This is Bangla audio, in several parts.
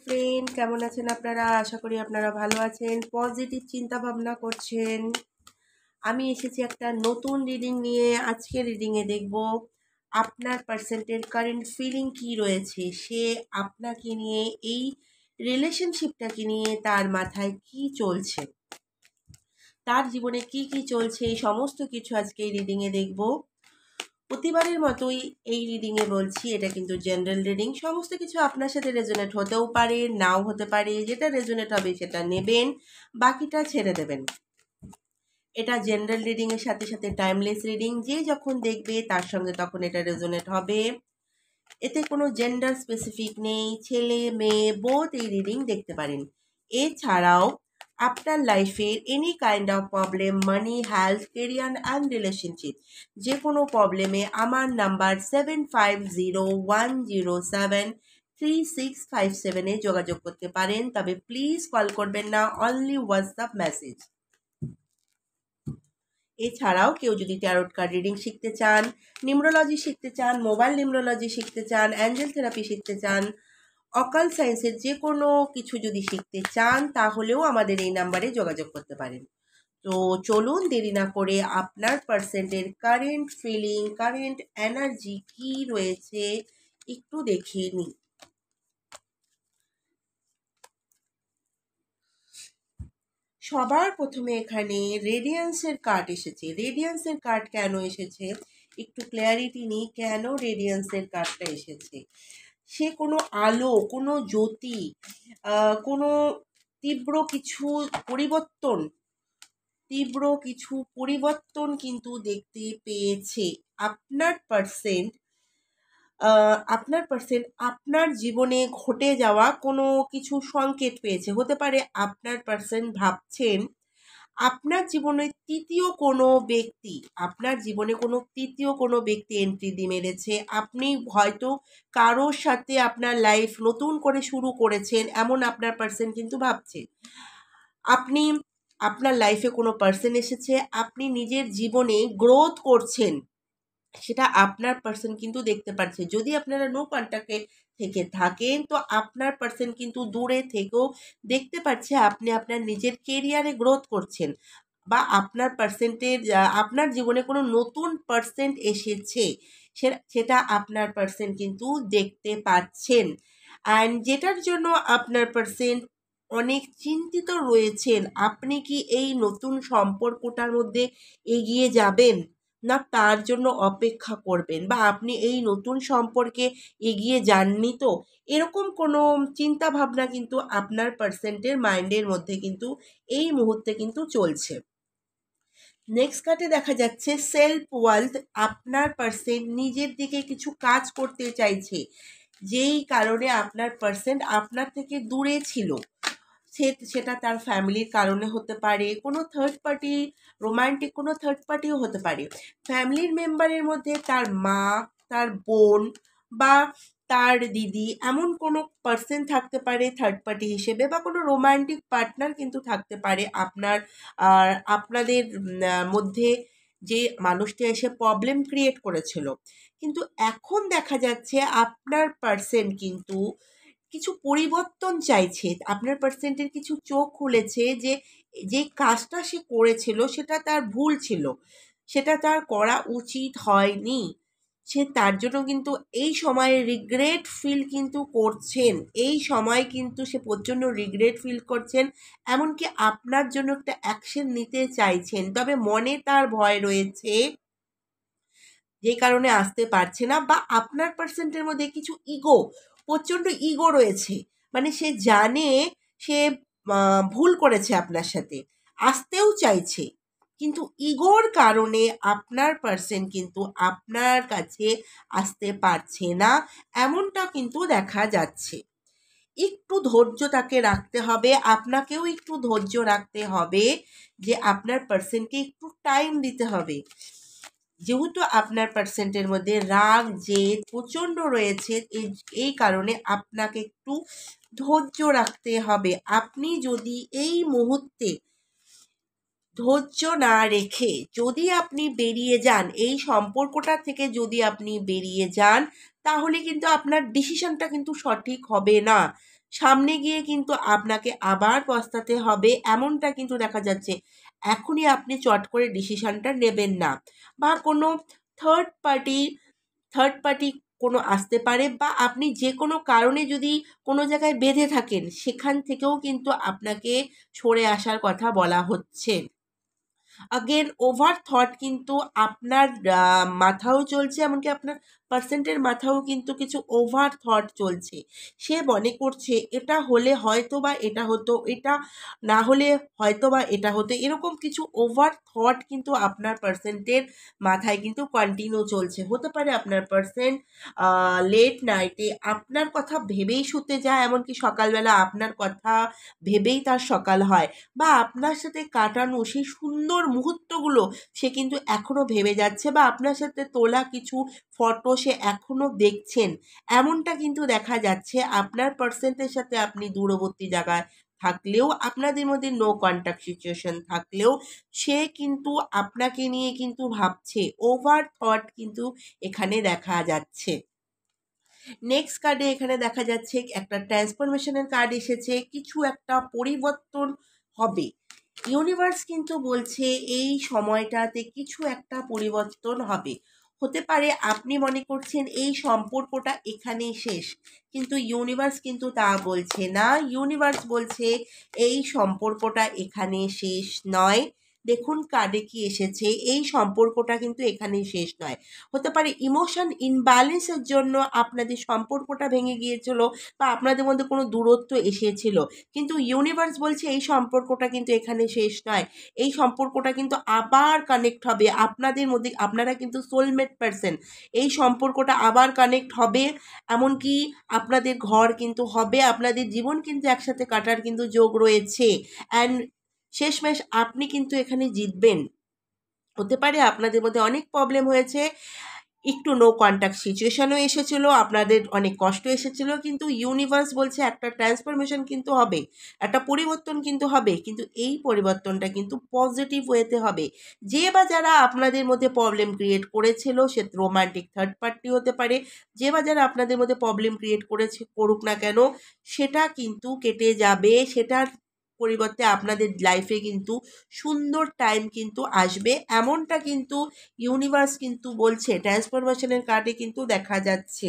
ফ্রেন্ড, কেমন আছেন আপনারা? আশা করি আপনারা ভালো আছেন, পজিটিভ চিন্তা ভাবনা করছেন। আমি এসেছি একটা নতুন রিডিং নিয়ে। আজকে রিডিংয়ে দেখব আপনার পার্সেন্টের কারেন্ট ফিলিং কি রয়েছে, সে আপনাকে নিয়ে, এই রিলেশনশিপটাকে নিয়ে তার মাথায় কি চলছে, তার জীবনে কি কি চলছে, এই সমস্ত কিছু আজকে এই রিডিংয়ে দেখব। প্রতিবারের মতোই এই রিডিংয়ে বলছি, এটা কিন্তু জেনারেল রিডিং। সমস্ত কিছু আপনার সাথে রেজোনেট হতেও পারে, নাও হতে পারে। যেটা রেজোনেট হবে সেটা নেবেন, বাকিটা ছেড়ে দেবেন। এটা জেনারেল রিডিংয়ের সাথে সাথে টাইমলেস রিডিং। যে যখন দেখবে তার সঙ্গে তখন এটা রেজোনেট হবে। এতে কোনো জেন্ডার স্পেসিফিক নেই, ছেলে মেয়ে বোথ এই রিডিং দেখতে পারেন। এছাড়াও আপনার লাইফের any kind of problem, money, health, career and relationship, যে কোনো প্রবলেমে আমার নাম্বার 7501073657 যোগাযোগ করতে পারেন। তবে প্লিজ কল করবেন না, অনলি হোয়াটসঅ্যাপ মেসেজ। এছাড়াও কেউ যদি ট্যারোট কার্ড রিডিং শিখতে চান, নিউমরোলজি শিখতে চান, মোবাইল নিউমরোলজি শিখতে চান, অ্যাঞ্জেল থেরাপি শিখতে চান, অকাল্ট সায়েন্সের যে কোনো কিছু যদি শিখতে চান, তাহলেও আমাদের এই নাম্বারে যোগাযোগ করতে পারেন। তো চলুন দেরি না করে আপনার পার্সেন্টের কারেন্ট ফিলিং, কারেন্ট এনার্জি কি রয়েছে একটু দেখে নিই। সবার প্রথমে এখানে রেডিয়ান্সের কার্ড এসেছে। রেডিয়ান্সের কার্ড কেন এসেছে একটু ক্লিয়ারিটি নিই, কেন রেডিয়ান্সের কার্ডটা এসেছে। সে কোনো আলো, কোনো জ্যোতি, কোনো তীব্র কিছু পরিবর্তন কিন্তু দেখতে পেয়েছে। আপনার পার্সেন্ট আপনার জীবনে ঘটে যাওয়া কোনো কিছু সংকেত পেয়েছে। হতে পারে আপনার পার্সেন্ট ভাবছেন আপনার জীবনে তৃতীয় কোনো ব্যক্তি এন্ট্রি দিয়ে মেরেছে। আপনি হয়তো কারোর সাথে আপনার লাইফ নতুন করে শুরু করেছেন, এমন আপনার পার্সেন্ট কিন্তু ভাবছে। আপনার লাইফে কোনো পার্সন এসেছে, আপনি নিজের জীবনে গ্রোথ করছেন, সেটা আপনার পার্সন কিন্তু দেখতে পাচ্ছে। যদি আপনারা নো কন্ট্যাক্টে থেকে থাকেন, তো আপনার পার্সন কিন্তু দূরে থেকেও দেখতে পাচ্ছে আপনি আপনার নিজের কেরিয়ারে গ্রোথ করছেন, বা আপনার জীবনে কোনো নতুন পার্সেন্ট এসেছে, সেটা আপনার পার্সেন্ট কিন্তু দেখতে পাচ্ছেন। অ্যান্ড যেটার জন্য আপনার পার্সেন্ট অনেক চিন্তিত রয়েছেন, আপনি কি এই নতুন সম্পর্কটার মধ্যে এগিয়ে যাবেন, না তার জন্য অপেক্ষা করবেন, বা আপনি এই নতুন সম্পর্কে এগিয়ে যাননি, তো এরকম কোনো চিন্তা ভাবনা কিন্তু আপনার পার্সেন্টের মাইন্ডের মধ্যে কিন্তু এই মুহূর্তে কিন্তু চলছে। নেক্সট কার্ডে দেখা যাচ্ছে সেলফ ওয়েলথ। আপনার পার্সেন্ট নিজের দিকে কিছু কাজ করতে চাইছে, যেই কারণে আপনার পার্সেন্ট আপনার থেকে দূরে ছিল। সেটা তার ফ্যামিলির কারণে হতে পারে, কোনো থার্ড পার্টি, রোমান্টিক কোনো থার্ড পার্টিও হতে পারে। ফ্যামিলির মেম্বারের মধ্যে তার মা, তার বোন বা তার দিদি, এমন কোনো পার্সন থাকতে পারে থার্ড পার্টি হিসেবে, বা কোনো রোমান্টিক পার্টনার কিন্তু থাকতে পারে আপনাদের মধ্যে, যে মানুষটি এসে প্রবলেম ক্রিয়েট করেছিল। কিন্তু এখন দেখা যাচ্ছে আপনার পার্সন কিন্তু কিছু পরিবর্তন চাইছে। আপনার পার্সেন্টের কিছু চোখ খুলেছে যে যে কাজটা সে করেছিল সেটা তার ভুল ছিল, সেটা তার করা উচিত হয়নি। সে তার জন্য কিন্তু এই সময়ে রিগ্রেট ফিল কিন্তু করছেন। এই সময় কিন্তু সে প্রচণ্ড রিগ্রেট ফিল করছেন, এমনকি আপনার জন্য একটা অ্যাকশন নিতে চাইছেন। তবে মনে তার ভয় রয়েছে, যে কারণে আসতে পারছে না। বা আপনার পার্সেন্টের মধ্যে কিছু প্রচণ্ড ইগো রয়েছে। মানে সে জানে সে ভুল করেছে আপনার সাথে, আসতেও চাইছে, কিন্তু ইগোর কারণে আপনার পার্সেন্ট কিন্তু আপনার কাছে আসতে পারছে না, এমনটা কিন্তু দেখা যাচ্ছে। একটু ধৈর্য তাকে রাখতে হবে, আপনাকেও একটু ধৈর্য রাখতে হবে, যে আপনার পার্সেন্টকে একটু টাইম দিতে হবে। যেহেতু আপনার পার্সেন্টের মধ্যে রাগ জেদ প্রচণ্ড রয়েছে, এই কারণে আপনাকে একটু ধৈর্য রাখতে হবে। আপনি যদি এই মুহূর্তে ধৈর্য না রেখে যদি আপনি বেরিয়ে যান, এই সম্পর্কটা থেকে যদি আপনি বেরিয়ে যান, তাহলে কিন্তু আপনার ডিসিশনটা কিন্তু সঠিক হবে না। সামনে গিয়ে কিন্তু আপনাকে আবার পস্তাতে হবে, এমনটা কিন্তু দেখা যাচ্ছে। এখনই আপনি চট করে ডিসিশনটা নেবেন না, বা কোনো থার্ড পার্টি থার্ড পার্টি কোনো আসতে পারে, বা আপনি যে কোনো কারণে যদি কোনো জায়গায় বেঁধে থাকেন সেখান থেকেও কিন্তু আপনাকে সরে আসার কথা বলা হচ্ছে। আগেন ওভার থট কিন্তু আপনার মাথাও চলছে, এমনকি আপনার পার্সেন্টের মাথাও কিন্তু কিছু ওভার থট চলছে। সে মনে করছে এটা হলে হয়তো বা এটা হতো, এটা না হলে হয়তো বা এটা হতো, এরকম কিছু ওভার থট কিন্তু আপনার পার্সেন্টের মাথায় কিন্তু কন্টিনিউ চলছে। হতে পারে আপনার পার্সেন্ট লেট নাইটে আপনার কথা ভেবেই শুতে যায়, এমনকি সকালবেলা আপনার কথা ভেবেই তার সকাল হয়, বা আপনার সাথে কাটানো সেই সুন্দর মুহূর্তগুলো সে কিন্তু এখনও ভেবে যাচ্ছে, বা আপনার সাথে তোলা কিছু ফটো সে এখনও দেখছেন। এমনটা কিন্তু দেখা যাচ্ছে। আপনার পার্সেন্টের সাথে আপনি দূরবর্তী জায়গায় থাকলেও, আপনাদের মধ্যে নো কন্ট্যাক্ট সিচুয়েশন থাকলেও, সে কিন্তু আপনাকে নিয়ে কিন্তু ভাবছে। ওভার থট কিন্তু এখানে দেখা যাচ্ছে। নেক্সট কার্ডে এখানে দেখা যাচ্ছে একটা ট্রান্সফরমেশনের কার্ড এসেছে, কিছু একটা পরিবর্তন হবে। ইউনিভার্স কিন্তু বলছে এই সময়টাতে কিছু একটা পরিবর্তন হবে। হতে পারে আপনি মনে করছেন এই সম্পর্কটা এখানেই শেষ, কিন্তু ইউনিভার্স কিন্তু তা বলছে না। ইউনিভার্স বলছে এই সম্পর্কটা এখানে শেষ নয়। দেখুন কার্ডে কি এসেছে, এই সম্পর্কটা কিন্তু এখানেই শেষ নয়। হতে পারে ইমোশন ইনব্যালেন্সের জন্য আপনাদের সম্পর্কটা ভেঙে গিয়েছিল, বা আপনাদের মধ্যে কোনো দূরত্ব এসেছিল, কিন্তু ইউনিভার্স বলছে এই সম্পর্কটা কিন্তু এখানে শেষ নয়। এই সম্পর্কটা কিন্তু আবার কানেক্ট হবে আপনাদের মধ্যে। আপনারা কিন্তু সোলমেট পারসন, এই সম্পর্কটা আবার কানেক্ট হবে। এমনকি আপনাদের ঘর কিন্তু হবে, আপনাদের জীবন কিন্তু একসাথে কাটার কিন্তু যোগ রয়েছে। অ্যান্ড শেষমেশ আপনি কিন্তু এখানে জিতবেন। হতে পারে আপনাদের মধ্যে অনেক প্রবলেম হয়েছে, একটু নো কন্ট্যাক্ট সিচুয়েশনও এসেছিলো, আপনাদের অনেক কষ্ট এসেছিলো, কিন্তু ইউনিভার্স বলছে একটা ট্রান্সফরমেশন কিন্তু হবে, একটা পরিবর্তন কিন্তু হবে, কিন্তু এই পরিবর্তনটা কিন্তু পজিটিভ ওয়েতে হবে। যে বা যারা আপনাদের মধ্যে প্রবলেম ক্রিয়েট করেছিল, সে রোমান্টিক থার্ড পার্টি হতে পারে, যে বা যারা আপনাদের মধ্যে প্রবলেম ক্রিয়েট করুক না কেন, সেটা কিন্তু কেটে যাবে। সেটার পরিবর্তে আপনাদের লাইফে কিন্তু সুন্দর টাইম কিন্তু আসবে, এমনটা কিন্তু ইউনিভার্স কিন্তু বলছে। ট্রান্সফরমেশনের কার্ডে কিন্তু দেখা যাচ্ছে।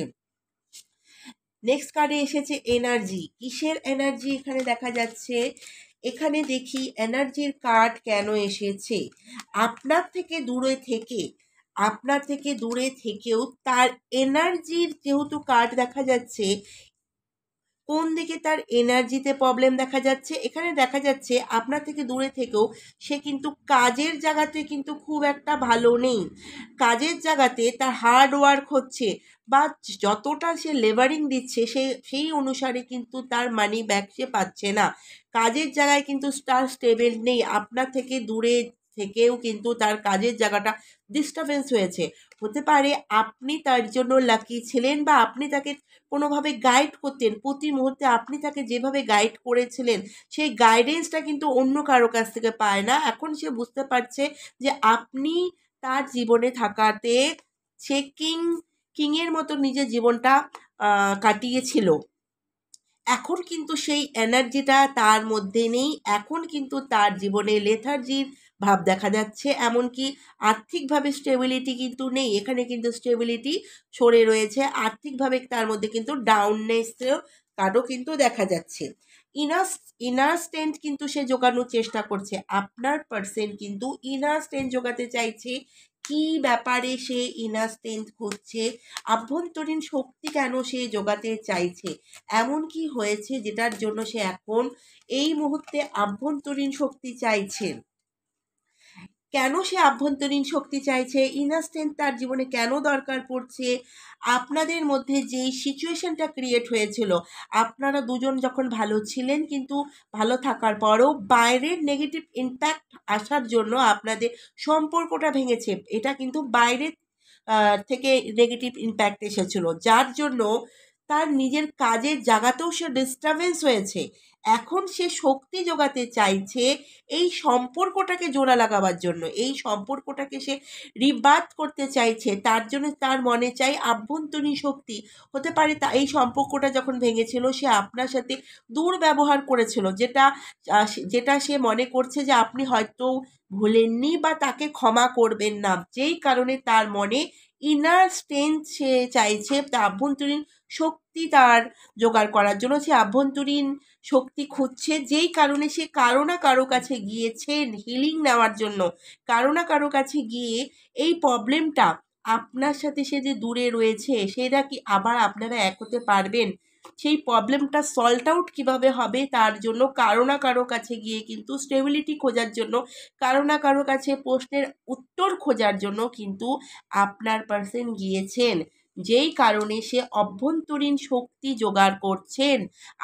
নেক্সট কার্ডে এসেছে এনার্জি। কিসের এনার্জি এখানে দেখা যাচ্ছে? এখানে দেখি এনার্জির কার্ড কেন এসেছে। আপনার থেকে দূরে থেকেও তার এনার্জির যেহেতু কার্ড দেখা যাচ্ছে, কোন দিকে তার এনার্জিতে প্রবলেম দেখা যাচ্ছে? এখানে দেখা যাচ্ছে আপনার থেকে দূরে থেকেও সে কিন্তু কাজের জায়গাতে কিন্তু খুব একটা ভালো নেই। কাজের জায়গাতে তার হার্ড ওয়ার্ক হচ্ছে, বা যতটা সে লেবারিং দিচ্ছে সেই অনুসারে কিন্তু তার মানি ব্যাক সে পাচ্ছে না। কাজের জায়গায় কিন্তু তার স্টেবল নেই। আপনার থেকে দূরে থেকেও কিন্তু তার কাজের জায়গাটা ডিস্টার্বেন্স হয়েছে। হতে পারে আপনি তার জন্য লাকি ছিলেন, বা আপনি তাকে কোনোভাবে গাইড করতেন। প্রতি মুহূর্তে আপনি তাকে যেভাবে গাইড করেছিলেন, সেই গাইডেন্সটা কিন্তু অন্য কারো কাছ থেকে পায় না। এখন সে বুঝতে পারছে যে আপনি তার জীবনে থাকাতে সে কিংয়ের মতো নিজের জীবনটা কাটিয়েছিল। এখন কিন্তু সেই এনার্জিটা তার মধ্যে নেই। এখন কিন্তু তার জীবনে লেথার্জির ভাব দেখা যাচ্ছে। এমনকি আর্থিকভাবে স্টেবিলিটি কিন্তু নেই। এখানে কিন্তু স্টেবিলিটি সরে রয়েছে। আর্থিকভাবে তার মধ্যে কিন্তু ডাউননেসের কার্ডও কিন্তু দেখা যাচ্ছে। ইনার স্ট্রেংথ কিন্তু সে জোগানোর চেষ্টা করছে। আপনার পার্সন কিন্তু ইনার স্ট্রেংথ জোগাতে চাইছে। কি ব্যাপারে সে ইনার স্ট্রেংথ খুঁজছে, আভ্যন্তরীণ শক্তি কেন সে জোগাতে চাইছে, এমন কি হয়েছে যেটার জন্য সে এখন এই মুহূর্তে আভ্যন্তরীণ শক্তি চাইছে? কেন সে আভ্যন্তরীণ শক্তি চাইছে, ইনার স্ট্রেংথ তার জীবনে কেন দরকার পড়ছে? আপনাদের মধ্যে যেই সিচুয়েশনটা ক্রিয়েট হয়েছিল, আপনারা দুজন যখন ভালো ছিলেন, কিন্তু ভালো থাকার পরও বাইরের নেগেটিভ ইম্প্যাক্ট আসার জন্য আপনাদের সম্পর্কটা ভেঙেছে। এটা কিন্তু বাইরের থেকে নেগেটিভ ইম্প্যাক্ট এসেছিল, যার জন্য তার নিজের কাজের জায়গাতেও সে ডিস্টারবেন্স হয়েছে। এখন সে শক্তি জোগাতে চাইছে এই সম্পর্কটাকে জোড়া লাগাবার জন্য, এই সম্পর্কটাকে সে রিবার্থ করতে চাইছে। তার জন্য তার মনে চাই আভ্যন্তরীণ শক্তি। হতে পারে তা এই সম্পর্কটা যখন ভেঙেছিল সে আপনার সাথে দুর্ব্যবহার করেছিল, যেটা সে মনে করছে যে আপনি হয়তো ভুলেননি বা তাকে ক্ষমা করবেন না, যেই কারণে তার মনে ইনার স্ট্রেংথ সে চাইছে, তার আভ্যন্তরীণ শক্তি তার জোগাড় করার জন্য সে আভ্যন্তরীণ শক্তি খুঁজছে, যেই কারণে সে কারো না কারো কাছে গিয়েছেন হিলিং নেওয়ার জন্য। কারো না কারো কাছে গিয়ে এই প্রবলেমটা, আপনার সাথে সে যে দূরে রয়েছে সেটা কি আবার আপনারা এক হতে পারবেন, সেই প্রবলেমটা সল্ট আউট কীভাবে হবে তার জন্য কারো না কারো কাছে গিয়ে কিন্তু স্টেবিলিটি খোঁজার জন্য, কারো না কারো কাছে প্রশ্নের উত্তর খোঁজার জন্য কিন্তু আপনার পার্সন গিয়েছেন, যেই কারণে সে অভ্যন্তরীণ শক্তি জোগাড় করছেন।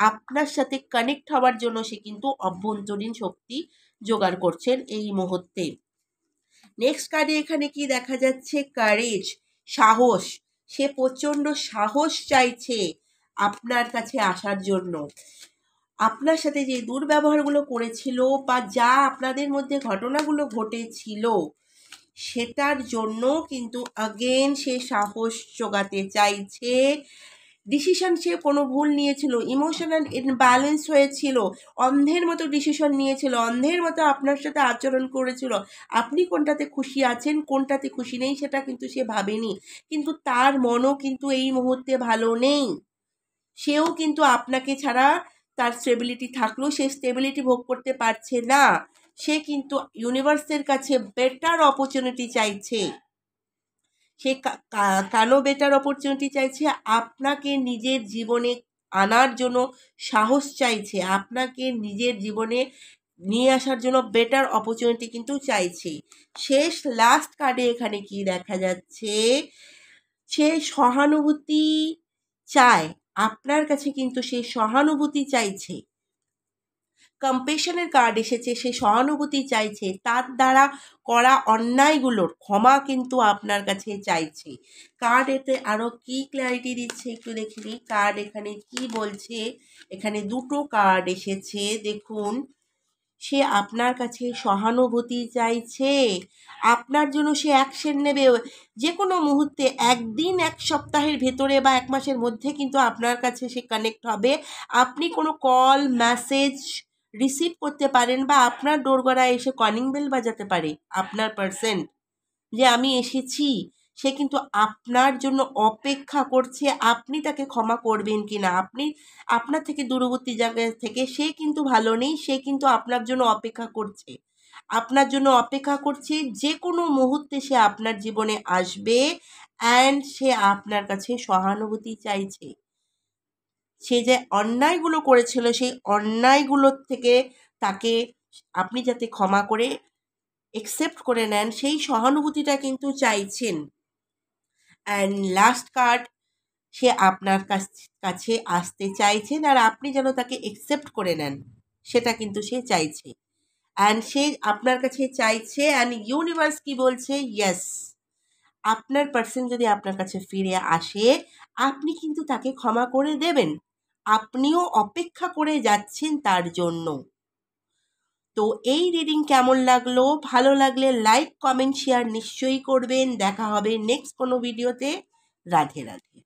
আপনার সাথে কানেক্ট হওয়ার জন্য সে কিন্তু অভ্যন্তরীণ শক্তি জোগাড় করছেন এই মুহূর্তে। নেক্সট কার্ডে এখানে কি দেখা যাচ্ছে? কারেজ, সাহস। সে প্রচণ্ড সাহস চাইছে আপনার কাছে আসার জন্য। আপনার সাথে যে দুর্ব্যবহারগুলো করেছিল বা যা আপনাদের মধ্যে ঘটনাগুলো ঘটেছিল সেটার জন্য কিন্তু আগেন সে সাহস জোগাতে চাইছে। ডিসিশন, সে কোনো ভুল নিয়েছিল, ইমোশনাল ইনব্যালেন্স হয়েছিল, অন্ধের মতো ডিসিশন নিয়েছিল, অন্ধের মতো আপনার সাথে আচরণ করেছিল। আপনি কোনটাতে খুশি আছেন কোনটাতে খুশি নেই সেটা কিন্তু সে ভাবেনি, কিন্তু তার মনও কিন্তু এই মুহূর্তে ভালো নেই। সেও কিন্তু আপনাকে ছাড়া তার স্টেবিলিটি থাকলেও সে স্টেবিলিটি ভোগ করতে পারছে না। সে কিন্তু ইউনিভার্সের কাছে বেটার অপরচুনিটি চাইছে। সে কেন বেটার অপরচুনিটি চাইছে? আপনাকে নিজের জীবনে আনার জন্য সাহস চাইছে, আপনাকে নিজের জীবনে নিয়ে আসার জন্য বেটার অপরচুনিটি কিন্তু চাইছে। শেষ লাস্ট কার্ডে এখানে কি দেখা যাচ্ছে? সে সহানুভূতি চায় আপনার কাছে, কিন্তু সে সহানুভূতি চাইছে। কম্পেশনের কার্ড এসেছে, সে সহানুভূতি চাইছে, তার দ্বারা করা অন্যায়গুলোর ক্ষমা কিন্তু আপনার কাছে চাইছে। কার্ড এতে আরও কি ক্ল্যারিটি দিচ্ছে একটু দেখে নিই। কার্ড এখানে কি বলছে? এখানে দুটো কার্ড এসেছে, দেখুন। সে আপনার কাছে সহানুভূতি চাইছে, আপনার জন্য সে অ্যাকশন নেবে যে কোনো মুহূর্তে, একদিন, এক সপ্তাহের ভেতরে বা এক মাসের মধ্যে কিন্তু আপনার কাছে সে কানেক্ট হবে। আপনি কোনো কল মেসেজ রিসিভ করতে পারেন বা আপনার দোরগোড়ায় এসে কলিং বেল বাজাতে পারে আপনার পার্সন, যে আমি এসেছি। সে কিন্তু আপনার জন্য অপেক্ষা করছে, আপনি তাকে ক্ষমা করবেন কি না। আপনি আপনার থেকে দূরবর্তী জায়গা থেকে, সে কিন্তু ভালো নেই, সে কিন্তু আপনার জন্য অপেক্ষা করছে, আপনার জন্য অপেক্ষা করছে। যে কোনো মুহূর্তে সে আপনার জীবনে আসবে অ্যান্ড সে আপনার কাছে সহানুভূতি চাইছে। সে যে অন্যায়গুলো করেছিল সেই অন্যায়গুলোর থেকে তাকে আপনি যাতে ক্ষমা করে অ্যাকসেপ্ট করে নেন, সেই সহানুভূতিটা কিন্তু চাইছেন। অ্যান্ড লাস্ট কার্ড, সে আপনার কাছে আসতে চাইছেন আর আপনি যেন তাকে অ্যাকসেপ্ট করে নেন, সেটা কিন্তু সে চাইছে। অ্যান্ড সে আপনার কাছে চাইছে, অ্যান্ড ইউনিভার্স কি বলছে? ইয়েস, আপনার পার্সন যদি আপনার কাছে ফিরে আসে আপনি কিন্তু তাকে ক্ষমা করে দেবেন, আপনিও অপেক্ষা করে যাচ্ছেন তার জন্য। তো এই রিডিং কেমন লাগলো? ভালো লাগলে লাইক কমেন্ট শেয়ার নিশ্চয়ই করবেন। দেখা হবে নেক্সট কোনো ভিডিওতে। রাধে রাধে।